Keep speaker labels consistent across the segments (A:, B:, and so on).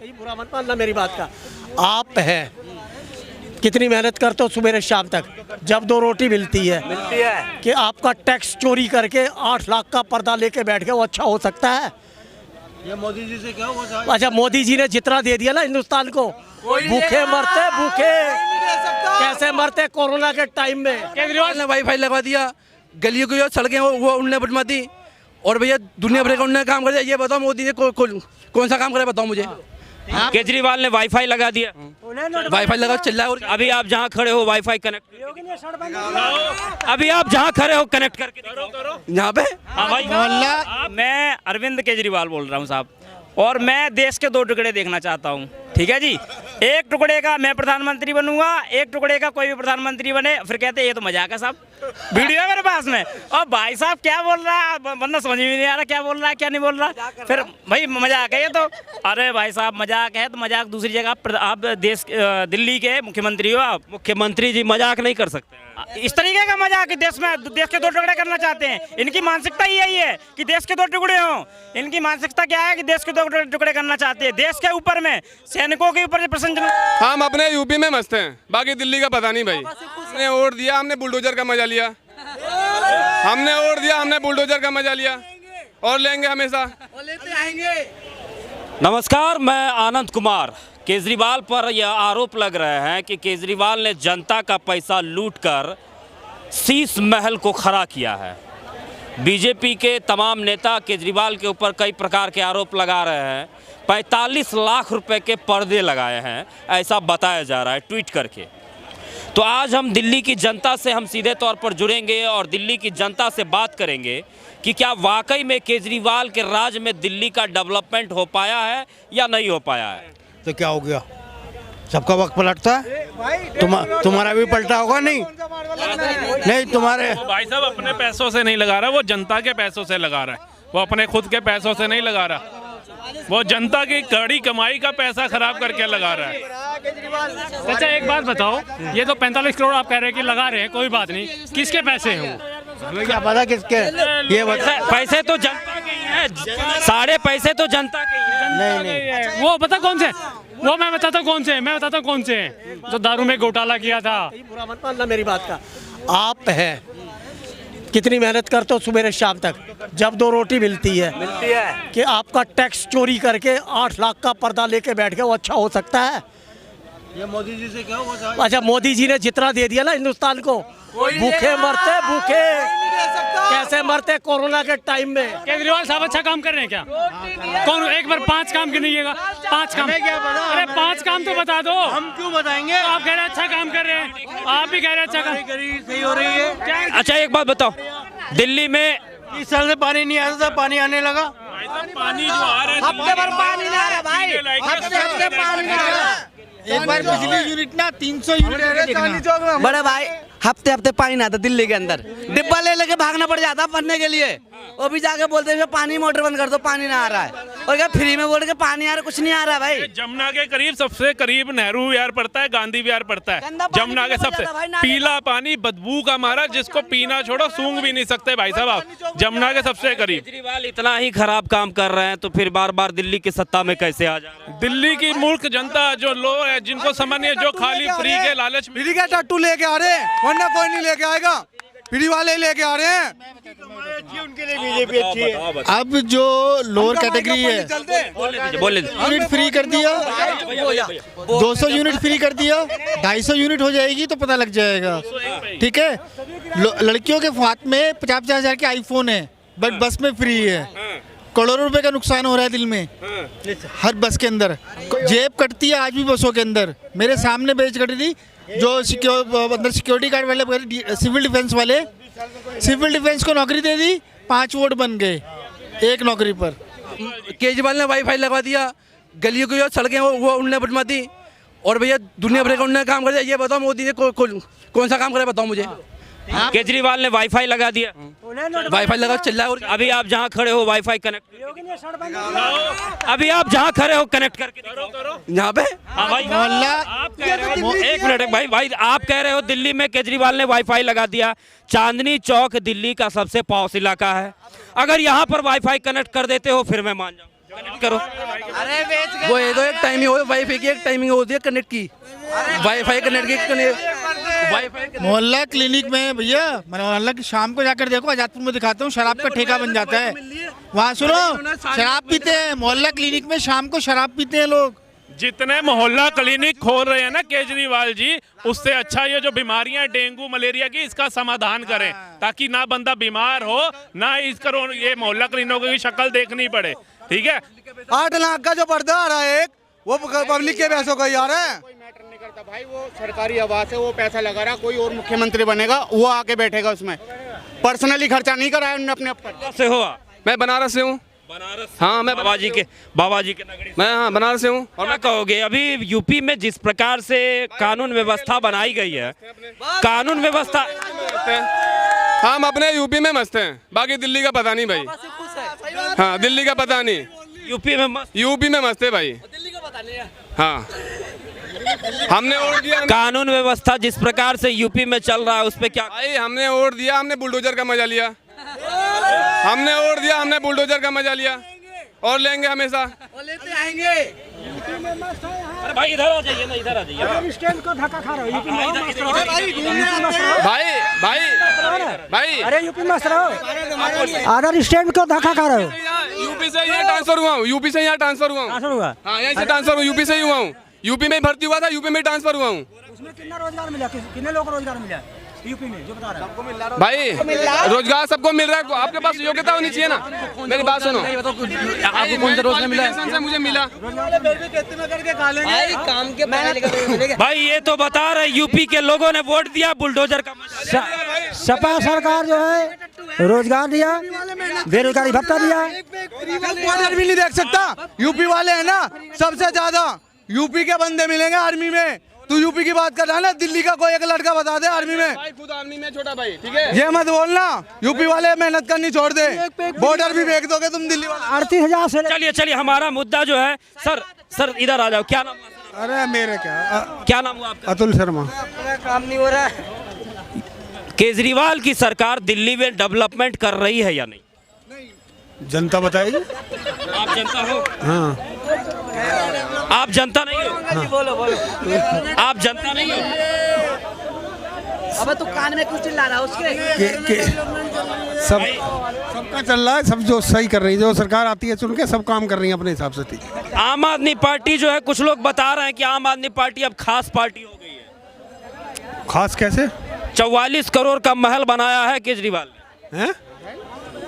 A: कहीं बुरा मत मानना मेरी बात का। आप हैं, कितनी मेहनत करते हो सुबह शाम तक, जब 2 रोटी मिलती है कि आपका टैक्स चोरी करके 8 लाख का पर्दा लेके बैठ गए, वो अच्छा हो सकता है?
B: ये मोदी जी से क्या हुआ?
A: अच्छा, मोदी जी ने जितना दे दिया ना हिंदुस्तान को, भूखे मरते भूखे, कैसे मरते कोरोना के टाइम में।
C: केजरीवाल ने वाईफाई लगवा दिया, गलियों की जो सड़कें वो उनने बनवा दी, और भैया दुनिया भर का उनने काम कर दिया। ये बताओ मोदी ने कौन सा काम करे, बताओ मुझे।
D: केजरीवाल ने वाईफाई लगा दिया,
C: वाईफाई लगा चल रहा है। और
D: अभी आप जहाँ खड़े हो वाईफाई कनेक्ट, अभी आप जहाँ खड़े हो कनेक्ट करके करो
C: यहाँ पे।
D: हाँ भाई, मैं अरविंद केजरीवाल बोल रहा हूँ साहब, और मैं देश के 2 टुकड़े देखना चाहता हूँ, ठीक है जी। एक टुकड़े का मैं प्रधानमंत्री बनूंगा, एक टुकड़े का कोई भी प्रधानमंत्री बने, फिर कहते हैं ये तो मजाक है साहब। वीडियो है मेरे पास में, और भाई साहब क्या बोल रहा है, बंदा समझ में नहीं आ रहा क्या बोल रहा है क्या नहीं बोल रहा। फिर भाई मजाक है ये तो, अरे भाई साहब मजाक है तो मजाक दूसरी जगह। आप देश दिल्ली के मुख्यमंत्री हो, आप मुख्यमंत्री जी मजाक नहीं कर सकते। इस तरीके का मजाक देश में, देश के 2 टुकड़े करना चाहते हैं। इनकी मानसिकता ही यही है कि देश के 2 टुकड़े हों। इनकी मानसिकता क्या है कि देश के 2 टुकड़े करना चाहते हैं। देश के ऊपर में, सैनिकों के ऊपर प्रशंसा।
E: हम अपने यूपी में मस्त हैं, बाकी दिल्ली का पता नहीं भाई। हमने वोट दिया, हमने बुलडोजर का मजा लिया, हमने वोट दिया, हमने बुलडोजर का मजा लिया, और लेंगे हमेशा।
D: नमस्कार, मैं आनंद कुमार। केजरीवाल पर यह आरोप लग रहे हैं कि केजरीवाल ने जनता का पैसा लूटकर शीश महल को खड़ा किया है। बीजेपी के तमाम नेता केजरीवाल के ऊपर कई प्रकार के आरोप लगा रहे हैं। 45 लाख रुपए के पर्दे लगाए हैं, ऐसा बताया जा रहा है ट्वीट करके। तो आज हम दिल्ली की जनता से हम सीधे तौर पर जुड़ेंगे और दिल्ली की जनता से बात करेंगे कि क्या वाकई में केजरीवाल के राज में दिल्ली का डेवलपमेंट हो पाया है या नहीं हो पाया है।
B: तो क्या हो गया, सबका वक्त पलटता है, तुम्हारा भी पलटा होगा। नहीं तुम्हारे
F: भाई साहब अपने पैसों से नहीं लगा रहा, वो जनता के पैसों से लगा रहा है। वो अपने खुद के पैसों से नहीं लगा रहा, वो जनता की कड़ी कमाई का पैसा खराब करके लगा रहा है।
G: अच्छा एक बात बताओ, ये तो 45 करोड़ आप कह रहे हैं कि लगा रहे हैं, कोई बात नहीं, किसके पैसे हैं वो?
B: हमें क्या पता किसके, ये बता।
D: पैसे तो जनता के ही हैं, सारे पैसे तो जनता के ही हैं।
B: नहीं
G: वो पता कौन से, वो मैं बताता हूँ कौन से, मैं बताता हूँ कौन से हैं, जो दारू में घोटाला किया था।
A: कहीं बुरा मत मानना मेरी बात का। आप हैं, कितनी मेहनत करते हो सुबह शाम तक, जब 2 रोटी मिलती है कि आपका टैक्स चोरी करके 8 लाख का पर्दा लेके बैठ गए, वो अच्छा हो सकता है?
B: ये मोदी जी से क्या हुआ?
A: अच्छा, मोदी जी ने जितना दे दिया ना हिंदुस्तान को, भूखे मरते भूखे, कैसे मरते कोरोना के टाइम में।
G: केजरीवाल साहब अच्छा काम कर रहे हैं क्या? कौन एक बार 5 काम गिनिएगा, 5 काम। अरे 5 काम तो बता दो।
B: हम क्यों बताएंगे?
G: आप कह रहे हैं अच्छा काम कर रहे हैं, आप भी कह रहे हैं अच्छा काम
B: सही हो रही है।
D: अच्छा एक बात बताओ, दिल्ली में
B: 20 साल से पानी नहीं आता था, पानी आने लगा।
F: पानी जो आ रहा है,
A: हफ्ते भर पानी नहीं आ रहा भाई, हफ्ते पानी नहीं आ रहा।
B: एक बार बिजली यूनिट ना 300 यूनिट
H: बड़े भाई, हफ्ते हफ्ते पानी ना आता दिल्ली के अंदर, डिब्बा ले लेके भागना पड़ जाता पढ़ने के लिए। वो भी जाके बोलते हैं पानी मोटर बंद कर दो, पानी ना आ रहा है, और क्या फ्री में बोल के पानी आ रहा, कुछ नहीं आ रहा भाई।
F: जमुना के करीब सबसे करीब नेहरू विहार पड़ता है, गांधी विहार पड़ता है। जमुना के सबसे पीला पानी बदबू का मारा, जिसको पीना छोड़ो सूंघ भी नहीं सकते भाई साहब आप। जमुना के सबसे करीब।
D: केजरीवाल इतना ही खराब काम कर रहे हैं तो फिर बार बार दिल्ली की सत्ता में कैसे आ जा रहे हैं?
F: दिल्ली की मूर्ख जनता जो लो है, जिनको समझ नहीं है, जो खाली फ्री के लालच में।
B: फ्री का टट्टू लेके आ रहे हैं, वरना कोई नहीं लेके आएगा। फ्री वाले लेके आ रहे हैं, उनके लिए बीजेपी अच्छी है। अब जो लोअर कैटेगरी है,
D: बोले
B: यूनिट फ्री कर दिया, 200 यूनिट फ्री कर दिया, 250 यूनिट हो जाएगी तो पता लग जाएगा, ठीक है। लड़कियों के हाथ में 50-50 हज़ार के आईफोन है, बट बस में फ्री है। करोड़ों रुपए का नुकसान हो रहा है दिल में, हर बस के अंदर जेब कटती है आज भी बसों के अंदर। मेरे सामने बेच कटी थी, जो अंदर सिक्योरिटी गार्ड वाले, सिविल डिफेंस वाले, सिविल डिफेंस को नौकरी दे दी, 5 वोट बन गए एक नौकरी पर।
C: केजरीवाल ने वाईफाई लगवा दिया, गलियों की जो सड़कें वो उनने बनवा दी, और भैया दुनिया भर का उनने काम कर दिया। ये बताओ मोदी ने कौन सा काम करे, बताओ मुझे।
D: केजरीवाल ने वाईफाई लगा दिया,
C: वाईफाई लगा चल रहा है। और
D: अभी आप जहाँ खड़े हो वाईफाई कनेक्ट, अभी आप जहाँ खड़े हो कनेक्ट करके करो
C: यहाँ पे।
D: हाँ भाई, आप कह रहे हो, एक मिनट भाई, आप कह रहे हो दिल्ली में केजरीवाल ने वाईफाई लगा दिया। चांदनी चौक दिल्ली का सबसे पॉश इलाका है, अगर यहाँ पर वाईफाई कनेक्ट कर देते हो फिर मैं मान जाऊँ।
C: करो। वो ये तो एक टाइमिंग हो, वाईफाई की एक टाइमिंग होती है कनेक्ट की, वाईफाई कनेक्ट की, वाईफाई।
B: मोहल्ला क्लिनिक में भैया, मोहल्ला की शाम को जाकर देखो, आजादपुर में दिखाता हूँ, शराब का ठेका बन जाता है वहाँ। सुनो, शराब पीते हैं मोहल्ला क्लिनिक में, शाम को शराब पीते हैं लोग।
F: जितने मोहल्ला क्लिनिक खोल रहे हैं ना केजरीवाल जी, उससे अच्छा ये जो बीमारियां डेंगू मलेरिया की, इसका समाधान करें, ताकि ना बंदा बीमार हो, ना इसको ये मोहल्ला क्लिनिकों की शक्ल देखनी पड़े। ठीक है,
I: 8 लाख का जो पर्दा आ रहा है एक, वो पब्लिक के पैसों का ही आ रहा है।
J: कोई मैटर नहीं करता भाई, वो सरकारी आवास है, वो पैसा लगा रहा, कोई और मुख्यमंत्री बनेगा वो आके बैठेगा उसमें, पर्सनली खर्चा नहीं कराया उन्होंने अपने ऊपर।
D: से हो
E: मैं बनारस से हूँ।
D: बनारस?
E: हाँ, मैं
D: बाबा जी के नगरी से।
E: मैं हाँ बनारस से हूँ।
D: और मैं कहोगे अभी यूपी में जिस प्रकार से कानून व्यवस्था बनाई गई है, कानून व्यवस्था,
E: हम अपने यूपी में मस्त हैं, बाकी दिल्ली का पता नहीं भाई। हाँ, दिल्ली का पता नहीं,
D: यूपी में
E: मस्त है भाई। हाँ, हमने वोट दिया।
D: कानून व्यवस्था जिस प्रकार से यूपी में चल रहा है उस पे क्या
E: भाई, हमने वोट दिया, हमने बुलडोजर का मजा लिया। हमने वोट दिया, हमने बुलडोजर का मजा लिया और लेंगे हमेशा।
H: लेते आएंगे।
D: भाई इधर आ जाइए ना, इधर आ जाइए।
G: स्टैंड को धक्का खा रहे हो, यूपी में
E: भाई
G: अरे यूपी में मस्त रहो, आधार स्टैंड को धक्का खा रहे हो।
E: यूपी से यहाँ ट्रांसफर हुआ हूँ, यूपी से यहाँ ट्रांसफर हुआ हूँ। हाँ, यहीं से ट्रांसफर हुआ, यूपी से ही हुआ हूँ। यूपी में भर्ती हुआ था, यूपी में ट्रांसफर हुआ हूँ।
G: उसमें कितना रोजगार मिला, कितने लोगों को रोजगार मिला यूपी में, जो बता रहा है?
E: भाई रोजगार सबको मिल रहा है, आपके पास योग्यता होनी चाहिए ना। मेरी बात सुनो,
C: आपको कौन सा रोजगार मिला?
E: मुझे मिला।
D: भाई ये तो बता रहे यूपी के लोगों ने वोट दिया, बुलडोजर का
G: सपा सरकार जो है रोजगार दिया, बेरोजगारी भत्ता दिया।
I: भी नहीं देख सकता, यूपी वाले है ना सबसे ज्यादा, यूपी के बंदे मिलेंगे आर्मी में। तू यूपी की बात कर रहा है ना, दिल्ली का कोई एक लड़का बता दे आर्मी में।
E: भाई खुद आर्मी में छोटा भाई, ठीक है,
I: ये मत बोलना, यूपी वाले मेहनत करनी छोड़ दे, बॉर्डर भी फेंक दोगे तुम दिल्ली वाले।
G: 38,000 से।
D: चलिए हमारा मुद्दा जो है, सर इधर आ जाओ। क्या नाम?
I: अरे मेरे
D: क्या नाम हुआ आपका?
I: अतुल शर्मा।
H: काम नहीं हो रहा है।
D: केजरीवाल की सरकार दिल्ली में डेवलपमेंट कर रही है या नहीं?
I: जनता बताएगी।
D: आप जनता हो?
I: हाँ।
D: आप जनता नहीं हो?
H: बोलो
D: आप जनता नहीं हो?
H: अबे तू कान में कुछ चिल्ला रहा है उसके।
I: सबका चल रहा है, सब जो सही कर रही है, जो सरकार आती है चुन के सब काम कर रही है अपने हिसाब से। ठीक है,
D: आम आदमी पार्टी जो है, कुछ लोग बता रहे हैं कि आम आदमी पार्टी अब खास पार्टी हो गई है।
I: खास कैसे?
D: 44 करोड़ का महल बनाया है केजरीवाल ने।
I: हैं?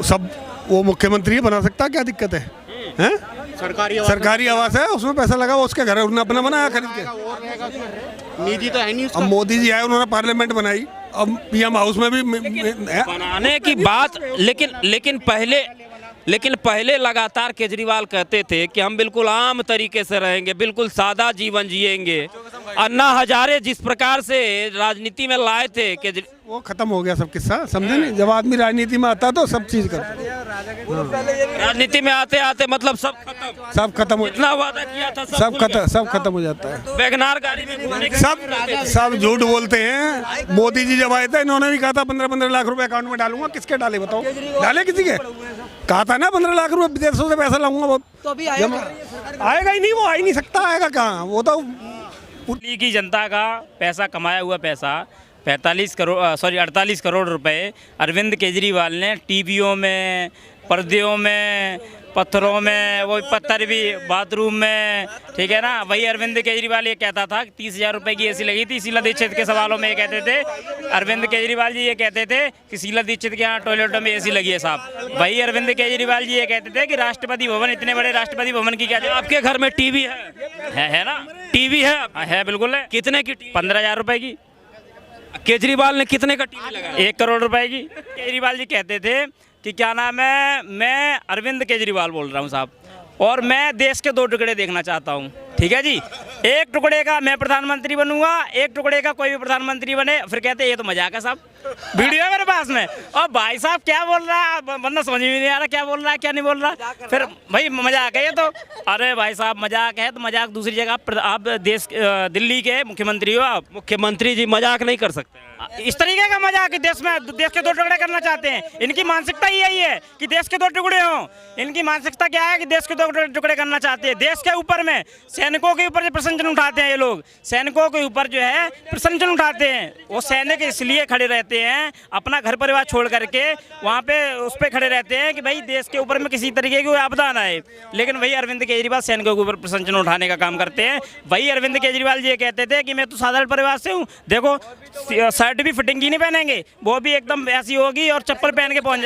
I: सब वो मुख्यमंत्री बना सकता, क्या दिक्कत है? हैं? सरकारी आवास है, उसमें पैसा लगा, वो उसके घर उन्होंने अपना बनाया खरीद के।
J: निजी तो है नहीं उसका।
I: अब मोदी जी आए, उन्होंने पार्लियामेंट बनाई, अब पीएम हाउस में भी
D: बनाने की बात, लेकिन पहले लगातार केजरीवाल कहते थे कि हम बिल्कुल आम तरीके से रहेंगे, बिल्कुल सादा जीवन जिएंगे। अन्ना हजारे जिस प्रकार से राजनीति में लाए थे,
I: वो खत्म हो गया सब किस्सा, समझे नहीं? जब आदमी राजनीति में आता तो सब चीज करता,
D: राजनीति में आते आते मतलब सब खत्म हो, इतना वादा किया था
I: सब खत्म हो जाता है।
D: वैगनार गाड़ी में घूमने के
I: सब झूठ बोलते हैं। मोदी जी जब आए थे, इन्होंने भी कहा था 15-15 लाख रुपए अकाउंट में डालूंगा। किसके डाले बताओ? डाले किसी के? कहा था ना 15 लाख रुपए विदेशों से पैसा लाऊंगा। वो
H: तो अभी आएगा
I: ही नहीं, वो आ ही नहीं सकता। आएगा कहाँ? वो तो
D: दिल्ली की जनता का पैसा, कमाया हुआ पैसा 48 करोड़ रुपए अरविंद केजरीवाल ने टीवीओं में, पर्दों में, पत्थरों में, वो पत्थर भी बाथरूम में, ठीक है ना। वही अरविंद केजरीवाल ये कहता था कि 30,000 रुपए की एसी लगी थी। शीला दीक्षित के सवालों में ये कहते थे, अरविंद केजरीवाल जी ये कहते थे कि शीला दीक्षित के यहाँ टॉयलेटों में एसी लगी है साहब। वही अरविंद केजरीवाल जी ये कहते थे कि राष्ट्रपति भवन, इतने बड़े राष्ट्रपति भवन की क्या, आपके घर में टीवी है ना? टीवी है बिल्कुल है। कितने की? 15,000 रुपए की। केजरीवाल ने कितने का टीवी लगाया? 1 करोड़ रुपए की। केजरीवाल जी कहते थे कि क्या नाम है, मैं अरविंद केजरीवाल बोल रहा हूँ साहब, और मैं देश के 2 टुकड़े देखना चाहता हूँ। ठीक है जी, एक टुकड़े का मैं प्रधानमंत्री बनूंगा, एक टुकड़े का कोई भी प्रधानमंत्री बने। फिर कहते ये तो मजाक है साहब, वीडियो है मेरे पास में। और भाई साहब क्या बोल रहा है, वरना समझ में नहीं आ रहा क्या बोल रहा है क्या नहीं बोल रहा। फिर भाई मजाक है ये तो। अरे भाई साहब मजाक है तो मजाक दूसरी जगह। आप देश दिल्ली के मुख्यमंत्री हो आप।
K: मुख्यमंत्री जी मजाक नहीं कर सकते।
D: इस तरीके का मजाक देश में, देश के दो टुकड़े करना चाहते हैं। इनकी मानसिकता ही यही है कि देश के दो टुकड़े हों। इनकी मानसिकता क्या है कि देश के दो टुकड़े करना चाहते हैं। देश के ऊपर में सैनिकों के ऊपर जो प्रशंसन उठाते हैं ये लोग, सैनिकों के ऊपर जो है प्रशंसन उठाते हैं। वो सैनिक इसलिए खड़े रहते हैं अपना घर परिवार छोड़ करके वहाँ पे उस पर खड़े रहते हैं कि भाई देश के ऊपर में किसी तरीके की आपदा ना आए। लेकिन वही अरविंद केजरीवाल सैनिकों के ऊपर प्रशंसन उठाने का काम करते हैं। वही अरविंद केजरीवाल जी ये कहते थे कि मैं तो साधारण परिवार से हूँ, देखो शर्ट भी फिटिंग की नहीं पहनेंगे, वो भी एकदम ऐसी होगी और चप्पल पहन के पहुँच